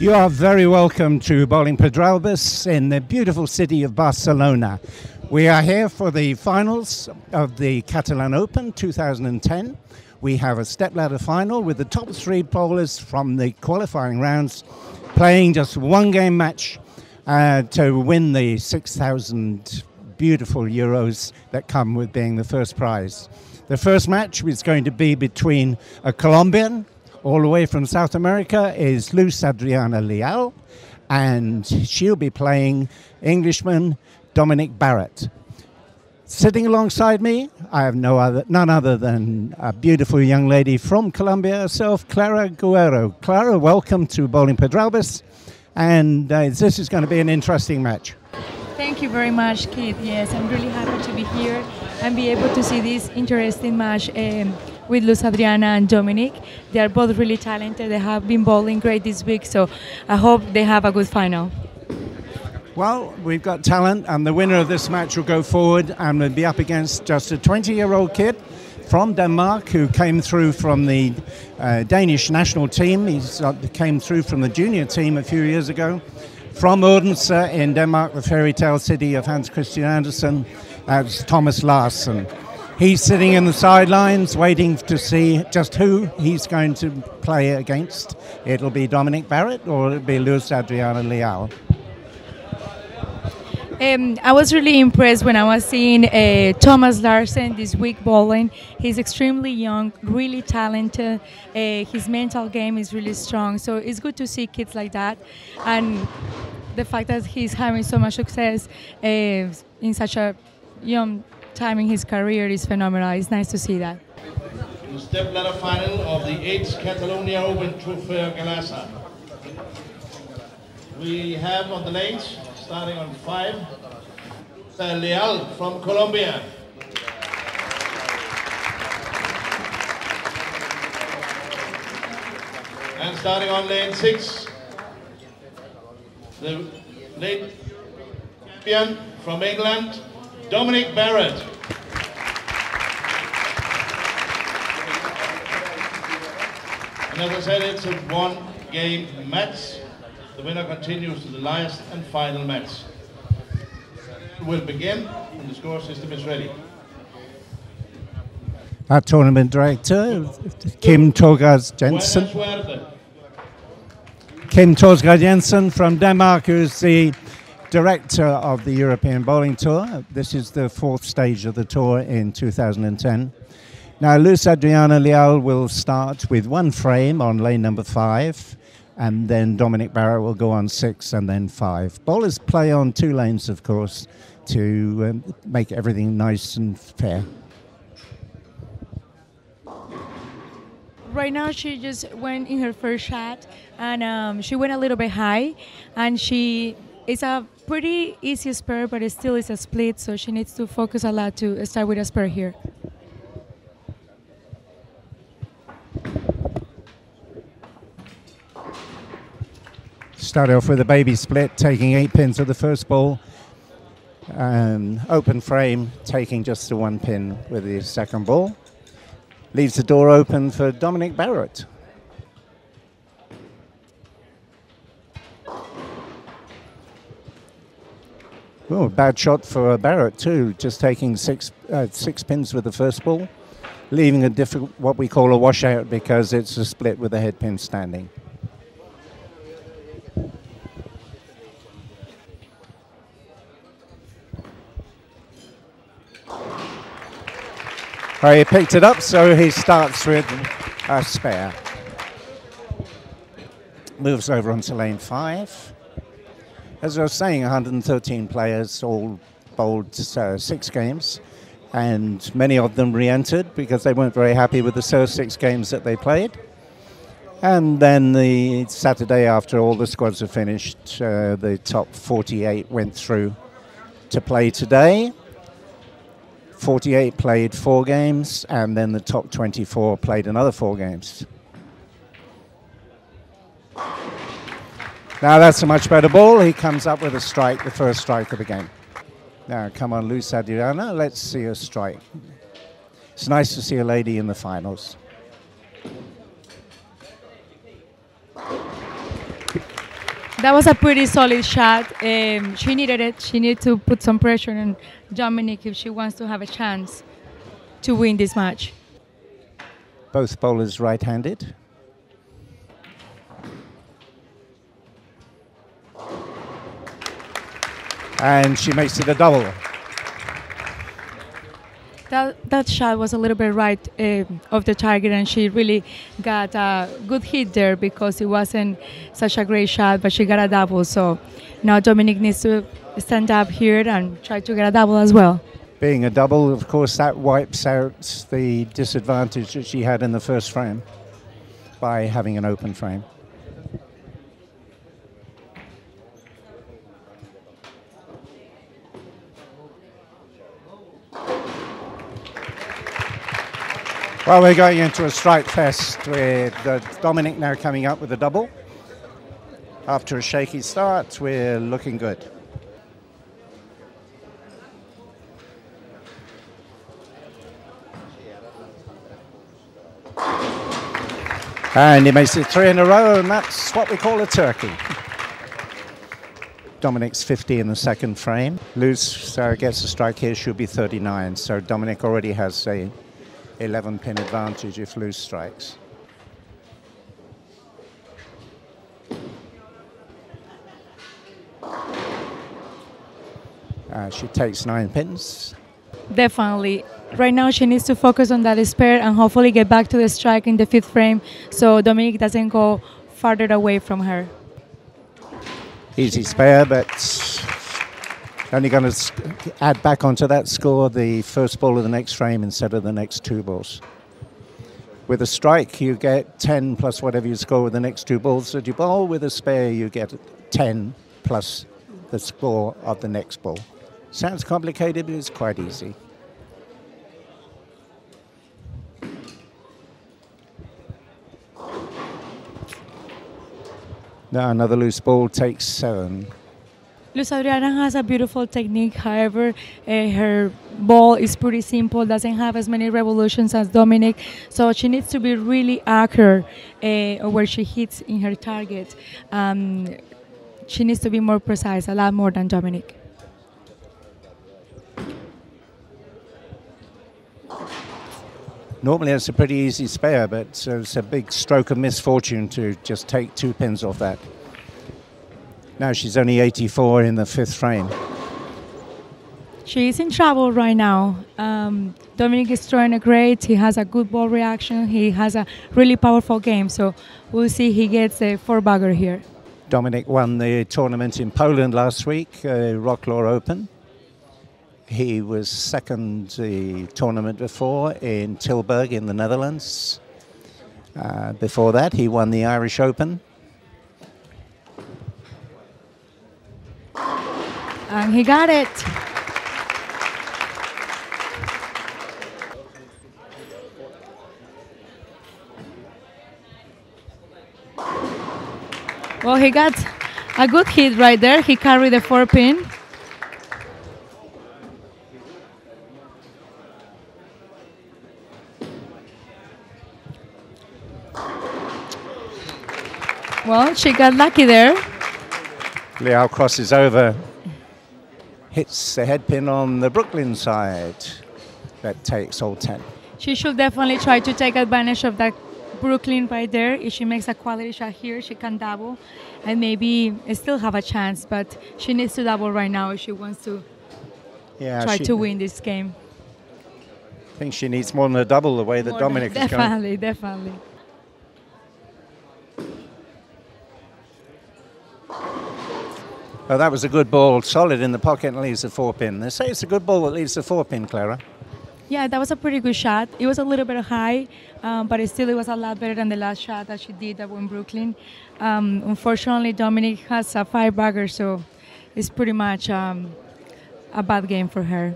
You are very welcome to Bowling Pedralbes in the beautiful city of Barcelona. We are here for the finals of the Catalan Open 2010. We have a stepladder final with the top three bowlers from the qualifying rounds playing just one game match to win the 6,000 beautiful euros that come with being the first prize. The first match is going to be between a Colombian all the way from South America is Luz Adriana Leal, and she'll be playing Englishman Dominic Barrett. Sitting alongside me, I have none other than a beautiful young lady from Colombia herself, Clara Guerrero. Clara, welcome to Bowling Pedralbes, and this is going to be an interesting match. Thank you very much, Keith. Yes, I'm really happy to be here and be able to see this interesting match with Luz Adriana and Dominic. They are both really talented. They have been bowling great this week, so I hope they have a good final. Well, we've got talent, and the winner of this match will go forward and will be up against just a 20-year-old kid from Denmark who came through from the Danish national team. He came through from the junior team a few years ago. From Odense in Denmark, the fairy tale city of Hans Christian Andersen, that's Thomas Larsen. He's sitting in the sidelines waiting to see just who he's going to play against. It'll be Dominic Barrett or it'll be Luz Adriana Leal. I was really impressed when I was seeing Thomas Larsen this week bowling. He's extremely young, really talented. His mental game is really strong, so it's good to see kids like that. And the fact that he's having so much success in such a young time in his career is phenomenal. It's nice to see that. The step-ladder final of the Viii Catalonia Open Trofeu Galasa. We have on the lanes, starting on 5, Leal from Colombia. And starting on lane 6, the late champion from England, Dominic Barrett. And as I said, it's a one-game match. The winner continues to the last and final match. Will begin when the score system is ready. Our tournament director, Kim Torgard Jensen. Kim Torgard Jensen from Denmark, who's the director of the European Bowling Tour. This is the 4th stage of the tour in 2010. Now, Luz Adriana Leal will start with one frame on lane number 5, and then Dominic Barrett will go on 6 and then 5. Bowlers play on 2 lanes, of course, to make everything nice and fair. Right now, she just went in her first shot, and she went a little bit high, and it's a pretty easy spur, but it still is a split, so she needs to focus a lot to start with a spur here. Start off with a baby split, taking 8 pins of the first ball. Open frame, taking just the 1 pin with the second ball. Leaves the door open for Dominic Barrett. Oh, bad shot for Barrett too, just taking 6 pins with the first ball, leaving a what we call a washout because it's a split with the head pin standing. Oh, he picked it up, so he starts with a spare. Moves over onto lane 5. As I was saying, 113 players all bowled 6 games, and many of them re-entered because they weren't very happy with the first 6 games that they played. And then the Saturday, after all the squads were finished, the top 48 went through to play today. 48 played 4 games, and then the top 24 played another 4 games. Now that's a much better ball. He comes up with a strike, the first strike of the game. Now come on, Luz Adriana, let's see a strike. It's nice to see a lady in the finals. That was a pretty solid shot. She needed it. She needed to put some pressure on Dominic if she wants to have a chance to win this match. Both bowlers right-handed. And she makes it a double. That shot was a little bit right of the target, and she really got a good hit there because it wasn't such a great shot, but she got a double. So now Dominic needs to stand up here and try to get a double as well. Being a double, of course, that wipes out the disadvantage that she had in the first frame by having an open frame. Well, we're going into a strike fest with Dominic now coming up with a double. After a shaky start, we're looking good. And he makes it 3 in a row, and that's what we call a turkey. Dominic's 50 in the second frame. Luz gets a strike here, she'll be 39. So Dominic already has a 11-pin advantage if Luz strikes. She takes 9 pins. Definitely. Right now she needs to focus on that spare and hopefully get back to the strike in the 5th frame so Dominic doesn't go farther away from her. Easy spare, but only going to add back onto that score the first ball of the next frame instead of the next 2 balls. With a strike, you get 10 plus whatever you score with the next 2 balls that you bowl. With a spare, you get 10 plus the score of the next ball. Sounds complicated, but it's quite easy. Now another loose ball takes 7. Luz Adriana has a beautiful technique, however, her ball is pretty simple, doesn't have as many revolutions as Dominic, so she needs to be really accurate where she hits in her target. She needs to be more precise, a lot more than Dominic. Normally it's a pretty easy spare, but it's a big stroke of misfortune to just take 2 pins off that. Now she's only 84 in the 5th frame. She's in trouble right now. Dominic is throwing a great. He has a good ball reaction. He has a really powerful game. So we'll see he gets a 4-bagger here. Dominic won the tournament in Poland last week, Rocklaw Open. He was second the tournament before in Tilburg in the Netherlands. Before that, he won the Irish Open. And he got it. Well, he got a good hit right there. He carried the 4-pin. Well, she got lucky there. Liao crosses over, hits the head pin on the Brooklyn side. That takes all 10. She should definitely try to take advantage of that Brooklyn right there. If she makes a quality shot here, she can double and maybe still have a chance, but she needs to double right now if she wants to try to win this game. I think she needs more than a double the way that Dominic is going. Definitely. Oh, that was a good ball, solid in the pocket and leaves the 4-pin. They say it's a good ball that leaves the 4-pin, Clara. Yeah, that was a pretty good shot. It was a little bit high, but it was a lot better than the last shot that she did that in Brooklyn. Unfortunately, Dominic has a 5-bagger, so it's pretty much a bad game for her.